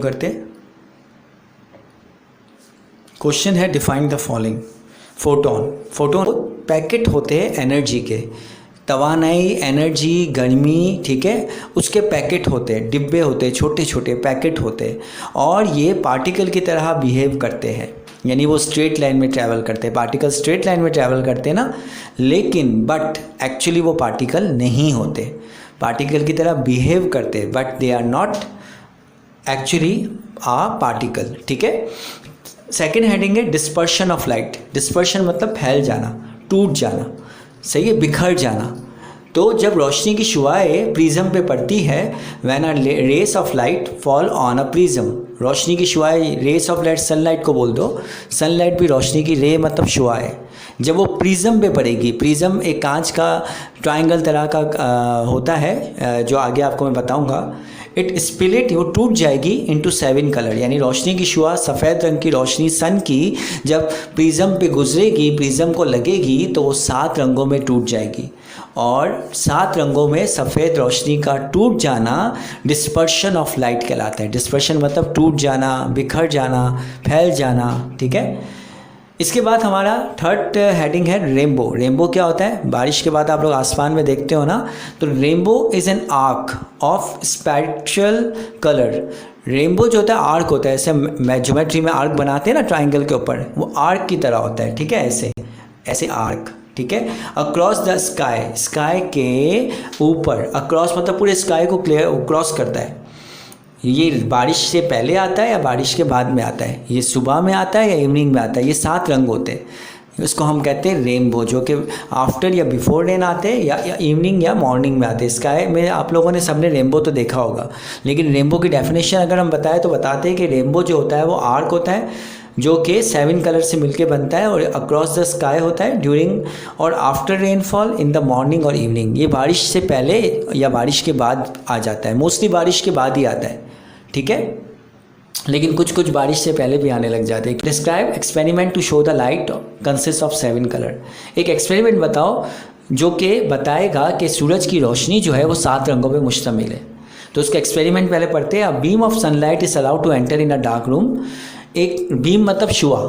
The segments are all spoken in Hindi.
करते। क्वेश्चन है define the following. Photon packet होते हैं एनर्जी के, तवानाई, एनर्जी, गर्मी, ठीक है, उसके पैकेट होते हैं, डिब्बे होते हैं, छोटे छोटे पैकेट होते हैं, और ये पार्टिकल की तरह बिहेव करते हैं, यानी वो स्ट्रेट लाइन में ट्रैवल करते हैं। पार्टिकल स्ट्रेट लाइन में ट्रैवल करते हैं ना, लेकिन बट एक्चुअली वो पार्टिकल नहीं होते, पार्टिकल की तरह बिहेव करते हैं, but they are not actually a particle, ठीक है। सेकेंड हेडिंग है डिस्पर्शन ऑफ लाइट। डिस्पर्शन मतलब फैल जाना, टूट जाना, सही है, बिखर जाना। तो जब रोशनी की शुआएं प्रिज्म पे पड़ती है, when a rays of light fall on a prism, रोशनी की शुआएं, रेस ऑफ लाइट सनलाइट को बोल दो, सनलाइट भी रोशनी की रे मतलब शुआएं, जब वो प्रिज्म पे पड़ेगी, प्रिज्म एक कांच का ट्रायंगल तरह का होता है, जो आगे आपको मैं बताऊंगा, इट स्पिलिट, वो टूट जाएगी इनटू 7 कलर, यानी रोशनी की शुआ, सफ़ेद रंग की रोशनी सन की जब प्रिज्म पे गुजरेगी, प्रिज्म को लगेगी, तो वो 7 रंगों में टूट जाएगी, और 7 रंगों में सफ़ेद रोशनी का टूट जाना डिस्पर्शन ऑफ लाइट कहलाता है। डिस्पर्शन मतलब टूट जाना, बिखर जाना, फैल जाना, ठीक है। इसके बाद हमारा थर्ड हेडिंग है रेनबो। रेनबो क्या होता है? बारिश के बाद आप लोग आसमान में देखते हो ना, तो rainbow is an arc of spectral colour. Rainbow जो होता है आर्क होता है, ऐसे ज्योमेट्री में आर्क बनाते हैं ना ट्राइंगल के ऊपर, वो आर्क की तरह होता है, ठीक है, ऐसे ऐसे आर्क, ठीक है। अक्रॉस द स्काई, स्काई के ऊपर, अक्रॉस मतलब पूरे स्काई को क्रॉस करता है। ये बारिश से पहले आता है या बारिश के बाद में आता है, ये सुबह में आता है या इवनिंग में आता है, ये 7 रंग होते हैं, इसको हम कहते हैं रेनबो, जो कि आफ्टर या बिफोर रेन आते हैं या इवनिंग या मॉर्निंग में आते हैं। स्काई में आप लोगों ने सबने रेनबो तो देखा होगा, लेकिन रेनबो की डेफिनेशन अगर हम बताएं तो बताते हैं कि रेनबो जो होता है वो आर्क होता है, जो कि 7 कलर से मिलके बनता है, और अक्रॉस द स्काई होता है ड्यूरिंग और after rainfall in the morning और इवनिंग। ये बारिश से पहले या बारिश के बाद आ जाता है, मोस्टली बारिश के बाद ही आता है, ठीक है, लेकिन कुछ कुछ बारिश से पहले भी आने लग जाते हैं। Describe experiment to show the light consist of 7 colour. एक एक्सपेरिमेंट बताओ जो कि बताएगा कि सूरज की रोशनी जो है वो 7 रंगों पे मुश्तमिल है। तो उसका एक्सपेरिमेंट पहले पढ़ते हैं। A beam of sunlight is allowed to enter in a dark room. एक बीम मतलब शुआ,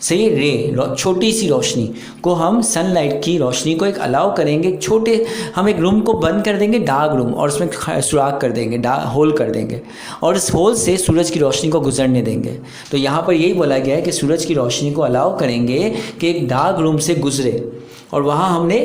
सही, रे, छोटी सी रोशनी को हम सनलाइट की रोशनी को एक अलाउ करेंगे, छोटे, हम एक रूम को बंद कर देंगे, डार्क रूम, और उसमें सुराख कर देंगे, होल कर देंगे, और इस होल से सूरज की रोशनी को गुजरने देंगे। तो यहाँ पर यही बोला गया है कि सूरज की रोशनी को अलाउ करेंगे कि एक डार्क रूम से गुजरे, और वहाँ हमने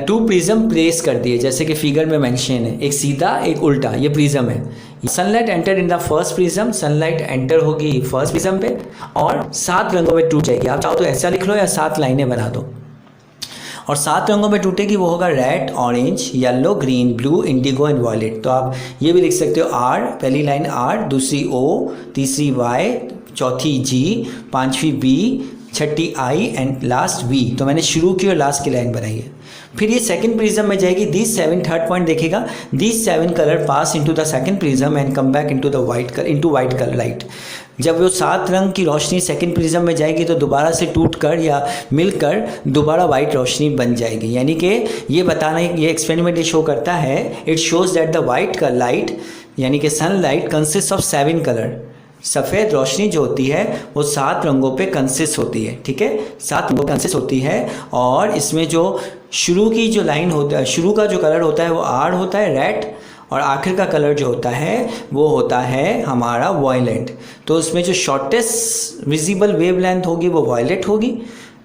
2 प्रिज्म प्लेस कर दिए, जैसे कि फिगर में मेंशन है, एक सीधा एक उल्टा, ये प्रिज्म है। Sunlight enter in the first prism, sunlight enter होगी फर्स्ट प्रिज्म पे और 7 रंगों में टूट जाएगी। आप चाहो तो ऐसा लिख लो या 7 लाइनें बना दो, और 7 रंगों में टूटेगी, वो होगा red, orange, yellow, green, blue, indigo and violet. तो आप ये भी लिख सकते हो आर, पहली लाइन आर, दूसरी ओ, तीसरी वाई, चौथी जी, 5वीं B, Chhathi I and last we. तो मैंने शुरू की और लास्ट की लाइन बनाई है। फिर ये सेकंड प्रिज्म में जाएगी, दीज 7, थर्ड पॉइंट देखेगा, these 7 colour pass into the second prism and come back into the white colour light. जब वो 7 रंग की रोशनी सेकंड प्रिज्म में जाएगी तो दोबारा से टूटकर या मिलकर दोबारा वाइट रोशनी बन जाएगी। यानी कि ये बताना, ये एक्सपेरिमेंट ये शो करता है, it shows that the white का लाइट यानी कि सनलाइट कंसिस्ट ऑफ 7 कलर। सफ़ेद रोशनी जो होती है वो 7 रंगों पे कंसिस्ट होती है, ठीक है, 7 रंगों पे कंसिस्ट होती है। और इसमें जो शुरू की जो लाइन होता है, शुरू का जो कलर होता है वो आर होता है, रेड, और आखिर का कलर जो होता है वो होता है हमारा वॉयलेट। तो उसमें जो शॉर्टेस्ट विजिबल वेवलेंथ होगी वो वॉयलेट होगी।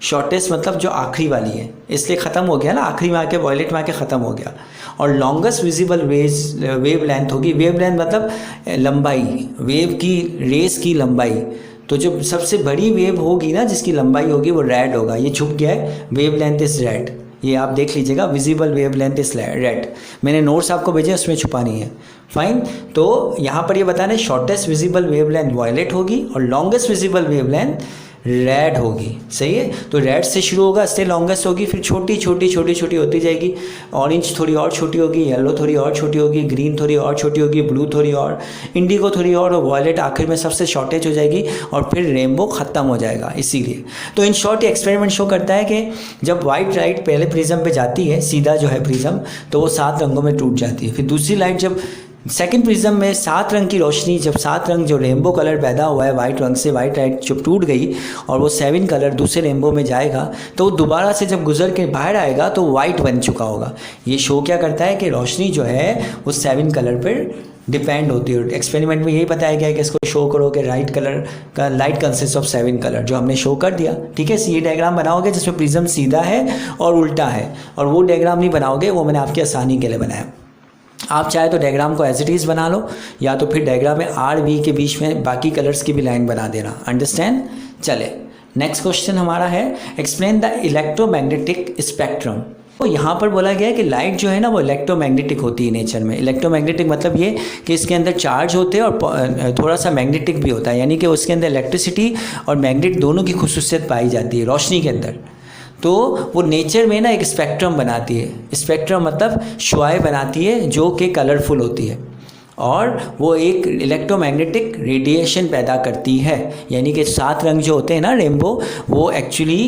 शॉर्टेस्ट मतलब जो आखिरी वाली है, इसलिए ख़त्म हो गया ना, आखिरी में आके वॉयलेट में आके ख़त्म हो गया। और लॉन्गेस्ट विजिबल वेव लेंथ होगी, वेव लेंथ मतलब लंबाई, वेव की रेस की लंबाई। तो जो सबसे बड़ी वेव होगी ना, जिसकी लंबाई होगी वो रेड होगा। ये छुप गया है, वेव लेंथ इज़ रेड, ये आप देख लीजिएगा, visible wave length is red. मैंने नोट्स आपको भेजे, उसमें छुपानी है, फाइन। तो यहाँ पर ये बताना है shortest visible wavelength violet होगी और longest visible wavelength red होगी, सही है। तो रेड से शुरू होगा, इससे लॉन्गेस्ट होगी, फिर छोटी छोटी होती जाएगी। ऑरेंज थोड़ी और छोटी होगी, येलो थोड़ी और छोटी होगी, ग्रीन थोड़ी और छोटी होगी, ब्लू थोड़ी और, इंडिगो थोड़ी और वॉयलेट आखिर में सबसे शॉर्टेज हो जाएगी, और फिर रेनबो ख़त्म हो जाएगा। इसीलिए तो इन शॉर्ट एक्सपेरिमेंट शो करता है कि जब वाइट लाइट पहले प्रिज्म पे जाती है, सीधा जो है प्रिज्म, तो वो 7 रंगों में टूट जाती है। फिर दूसरी लाइट जब सेकंड प्रिज्म में 7 रंग की रोशनी, जब 7 रंग जो रेनबो कलर पैदा हुआ है वाइट रंग से, वाइट लाइट जब टूट गई और वो 7 कलर दूसरे रेनबो में जाएगा तो वो दोबारा से जब गुजर के बाहर आएगा तो वाइट बन चुका होगा। ये शो क्या करता है कि रोशनी जो है वो 7 कलर पर डिपेंड होती है। एक्सपेरिमेंट में यही बताया गया है कि इसको शो करो कि राइट कलर का लाइट कंसिस्ट ऑफ 7 कलर, जो हमने शो कर दिया। ठीक है, ये डायग्राम बनाओगे जिसमें प्रिज्म सीधा है और उल्टा है, और वो डायग्राम नहीं बनाओगे, वो मैंने आपकी आसानी के लिए बनाया। आप चाहे तो डायग्राम को एज इट इज़ बना लो, या तो फिर डायग्राम में आर वी के बीच में बाकी कलर्स की भी लाइन बना देना। अंडरस्टैंड? चले, नेक्स्ट क्वेश्चन हमारा है एक्सप्लेन द इलेक्ट्रोमैग्नेटिक स्पेक्ट्रम। तो यहाँ पर बोला गया है कि लाइट जो है ना वो इलेक्ट्रोमैग्नेटिक होती है नेचर में। इलेक्ट्रोमैग्नेटिक मतलब ये कि इसके अंदर चार्ज होते हैं और थोड़ा सा मैग्नेटिक भी होता है, यानी कि उसके अंदर इलेक्ट्रिसिटी और मैग्नेट दोनों की खुसूसियत पाई जाती है रोशनी के अंदर। तो वो नेचर में ना एक स्पेक्ट्रम बनाती है। स्पेक्ट्रम मतलब शुआएं बनाती है जो कि कलरफुल होती है, और वो एक इलेक्ट्रोमैग्नेटिक रेडिएशन पैदा करती है। यानी कि 7 रंग जो होते हैं ना रेनबो, वो एक्चुअली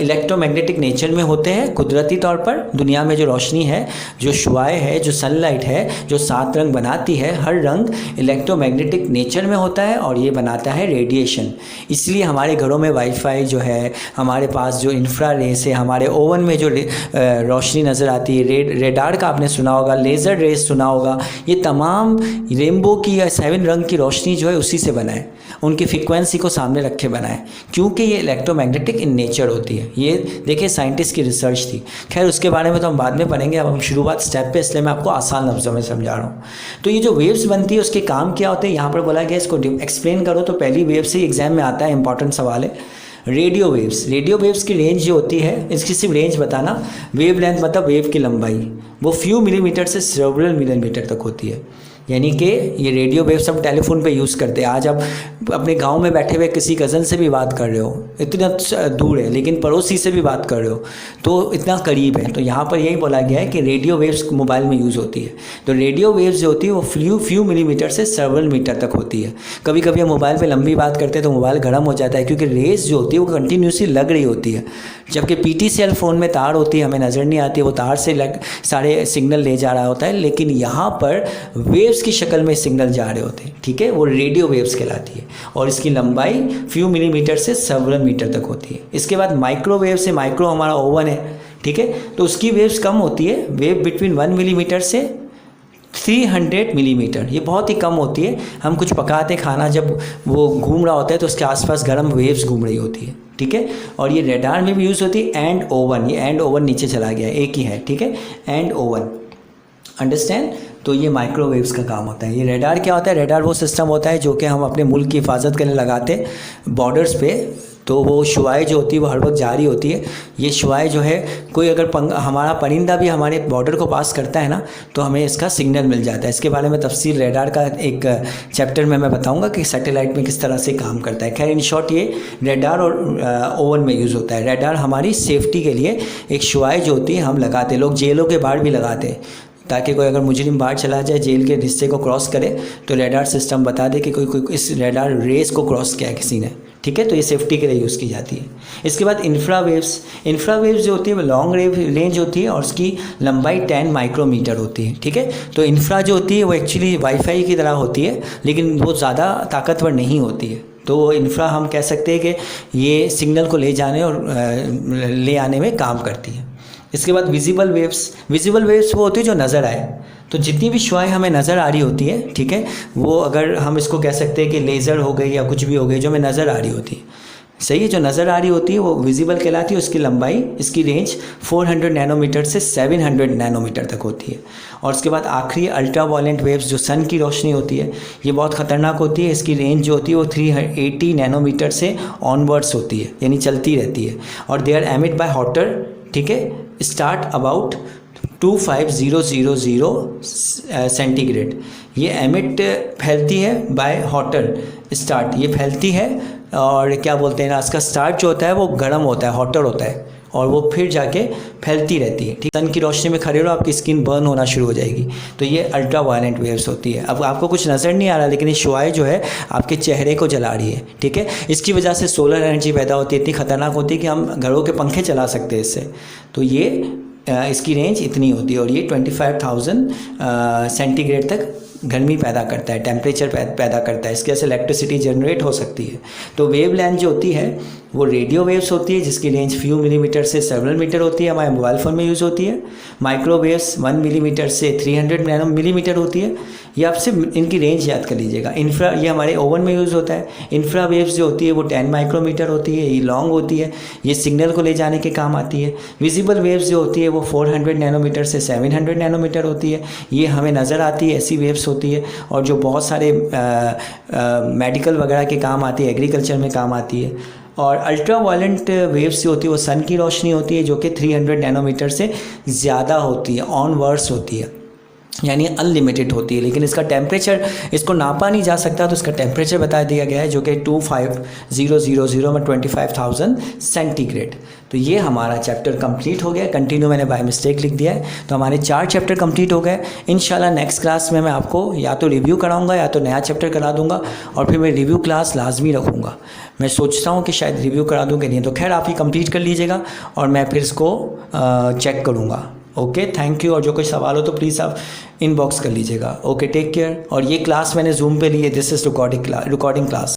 इलेक्ट्रोमैग्नेटिक नेचर में होते हैं कुदरती तौर पर। दुनिया में जो रोशनी है, जो शुआएं है, जो सनलाइट है, जो 7 रंग बनाती है, हर रंग इलेक्ट्रोमैग्नेटिक नेचर में होता है और ये बनाता है रेडिएशन। इसलिए हमारे घरों में वाईफाई जो है, हमारे पास जो इंफ्रा रेस है, हमारे ओवन में जो रोशनी नज़र आती है, रेडार का आपने सुना होगा, लेज़र रेस सुना होगा, ये तमाम रेनबो की या 7 रंग की रोशनी जो है उसी से बना है, उनकी फ्रीक्वेंसी को सामने रखे बना है, क्योंकि ये इलेक्ट्रोमैग्नेटिक इन नेचर होती है। ये देखिए साइंटिस्ट की रिसर्च थी। खैर उसके बारे में तो हम बाद में पढ़ेंगे, अब हम शुरुआत स्टेप पे, इसलिए मैं आपको आसान लफ्ज़ों में समझा रहा हूँ। तो ये जो वेव्स बनती है उसके काम क्या होते हैं, यहाँ पर बोला गया इसको एक्सप्लेन करो। तो पहली वेव से एग्जाम में आता है, इंपॉर्टेंट सवाल है। रेडियो वेव्स, रेडियो वेव्स की रेंज जो होती है, इसकी सिर्फ रेंज बताना, वेव लेंथ मतलब वेव की लंबाई, वो फ्यू मिलीमीटर से सेवरल मिलीमीटर तक होती है। यानी कि ये रेडियो वेव्स हम टेलीफोन पे यूज़ करते हैं। आज आप अपने गांव में बैठे हुए किसी कज़न से भी बात कर रहे हो, इतना दूर है, लेकिन पड़ोसी से भी बात कर रहे हो तो इतना करीब है। तो यहाँ पर यही बोला गया है कि रेडियो वेव्स मोबाइल में यूज़ होती है। तो रेडियो वेव्स जो होती है वो फ्यू मिलीमीटर से सेवरल मीटर तक होती है। कभी कभी हम मोबाइल पर लंबी बात करते हैं तो मोबाइल गर्म हो जाता है, क्योंकि रेस जो होती है वो कंटिन्यूसली लग रही होती है। जबकि PTCL फ़ोन में तार होती है, हमें नज़र नहीं आती, वो तार से सारे सिग्नल ले जा रहा होता है, लेकिन यहाँ पर वेव्स की शक्ल में सिग्नल जा रहे होते हैं। ठीक है, वो रेडियो वेव्स कहलाती है, और इसकी लंबाई फ्यू मिलीमीटर से सेवरल मीटर तक होती है। इसके बाद माइक्रोवेव से, माइक्रो हमारा ओवन है, ठीक है, तो उसकी वेव्स कम होती है, वेव बिटवीन 1 मिलीमीटर से 300 मिलीमीटर, ये बहुत ही कम होती है। हम कुछ पकाते खाना, जब वो घूम रहा होता है तो उसके आसपास गर्म वेव्स घूम रही होती है। ठीक है, और ये रेडार में भी यूज़ होती है। एंड ओवन, ये एंड ओवन नीचे चला गया, एक ही है। ठीक है, एंड ओवन, अंडरस्टैंड। तो ये माइक्रोवेव्स का काम होता है। ये रेडार क्या होता है, रेडार वो सिस्टम होता है जो कि हम अपने मुल्क की हिफाजत के लिए लगाते बॉर्डर्स पे। तो वो शुआएं जो होती है वो हर वक्त जारी होती है। ये शुआएं जो है, कोई अगर हमारा परिंदा भी हमारे बॉर्डर को पास करता है ना, तो हमें इसका सिग्नल मिल जाता है। इसके बारे में तफसील रेडार का एक चैप्टर में मैं बताऊंगा कि सैटेलाइट में किस तरह से काम करता है। खैर इन शॉर्ट ये रेडार और ओवन में यूज़ होता है। रेडार हमारी सेफ्टी के लिए एक शुआएं जो होती है हम लगाते, लोग जेलों के बाहर भी लगाते हैं, ताकि कोई अगर मुजरिम बाहर चला जाए, जेल के हिस्से को क्रॉस करे, तो रेडार सिस्टम बता दे कि कोई इस रेडार रेस को क्रॉस किया है किसी ने। ठीक है, तो ये सेफ्टी के लिए यूज़ की जाती है। इसके बाद इंफ्रावेव्स, इंफ्रावेव्स जो होती है वो लॉन्ग रेंज होती है और उसकी लंबाई 10 माइक्रोमीटर होती है। ठीक है, तो इंफ्रा जो होती है वो एक्चुअली वाईफाई की तरह होती है, लेकिन वो ज़्यादा ताकतवर नहीं होती है। तो इंफ्रा हम कह सकते हैं कि ये सिग्नल को ले जाने और ले आने में काम करती है। इसके बाद विजिबल वेव्स, विजिबल वेव्स वो होती है जो नज़र आए। तो जितनी भी शुआएं हमें नज़र आ रही होती है, ठीक है, वो अगर हम इसको कह सकते हैं कि लेज़र हो गई या कुछ भी हो गई जो हमें नज़र आ रही होती है, सही है, जो नज़र आ रही होती है वो विजिबल कहलाती है। उसकी लंबाई, इसकी रेंज 400 नैनोमीटर से 700 नैनोमीटर तक होती है। और उसके बाद आखिरी अल्ट्रा वायलेंट वेव्स, जो सन की रोशनी होती है, ये बहुत ख़तरनाक होती है। इसकी रेंज जो होती है वो 380 नैनोमीटर से ऑनवर्ड्स होती है, यानी चलती रहती है। और they are emit by hotter, ठीक है, स्टार्ट अबाउट 25000 सेंटीग्रेड। ये एमिट फैलती है बाय हॉटर स्टार्ट, ये फैलती है, और क्या बोलते हैं ना, इसका स्टार्ट जो होता है वो गर्म होता है, हॉटर होता है, और वो फिर जाके फैलती रहती है। ठीक, सन की रोशनी में खड़े रहो, आपकी स्किन बर्न होना शुरू हो जाएगी। तो ये अल्ट्रा वायलेंट वेव्स होती है। अब आपको कुछ नज़र नहीं आ रहा, लेकिन ये शुआएं जो है आपके चेहरे को जला रही है। ठीक है, इसकी वजह से सोलर एनर्जी पैदा होती है, इतनी ख़तरनाक होती है कि हम घरों के पंखे चला सकते हैं इससे। तो ये इसकी रेंज इतनी होती है और ये 25,000 सेंटीग्रेड तक गर्मी पैदा करता है, टेम्परेचर पैदा करता है। इसके वजह से इलेक्ट्रिसिटी जनरेट हो सकती है। तो वेव लेंथ जो होती है वो रेडियो वेव्स होती है जिसकी रेंज फ्यू मिलीमीटर से सेवरल मीटर होती है, हमारे मोबाइल फ़ोन में यूज़ होती है। माइक्रोवेव्स 1 मिलीमीटर से 300 नैनो मिलीमीटर होती है। ये आपसे इनकी रेंज याद कर लीजिएगा। इंफ्रा, ये हमारे ओवन में यूज़ होता है। इंफ्रा वेव्स जो होती है वो 10 माइक्रोमीटर होती है, ये लॉन्ग होती है, ये सिग्नल को ले जाने के काम आती है। विजिबल वेव्स जो होती है वो 400 नैनोमीटर से 700 नैनोमीटर होती है, ये हमें नज़र आती है, ऐसी वेव्स होती है और जो बहुत सारे मेडिकल वगैरह के काम आती है, एग्रीकल्चर में काम आती है। और अल्ट्रा वायलेंट वेव्स जो होती है वो सन की रोशनी होती है जो कि 300 नैनोमीटर से ज़्यादा होती है, ऑनवर्ड्स होती है, यानी अनलिमिटेड होती है। लेकिन इसका टेम्परेचर, इसको नापा नहीं जा सकता तो इसका टेम्परेचर बता दिया गया है जो कि 25000 में 25,000 सेंटीग्रेड। तो ये हमारा चैप्टर कंप्लीट हो गया। कंटिन्यू मैंने बाय मिस्टेक लिख दिया है। तो हमारे 4 चैप्टर कंप्लीट हो गए। इंशाल्लाह नेक्स्ट क्लास में मैं आपको या तो रिव्यू कराऊंगा या तो नया चैप्टर करा दूंगा और फिर मैं रिव्यू क्लास लाजमी रखूँगा। मैं सोचता हूँ कि शायद रिव्यू करा दूँ कि नहीं, तो खैर आप ही कंप्लीट कर लीजिएगा और मैं फिर इसको चेक करूँगा। Okay, thank you. और जो कोई सवाल हो तो प्लीज़ आप इनबॉक्स कर लीजिएगा। Okay, take care. और ये क्लास मैंने जूम पे ली है। This is recording class.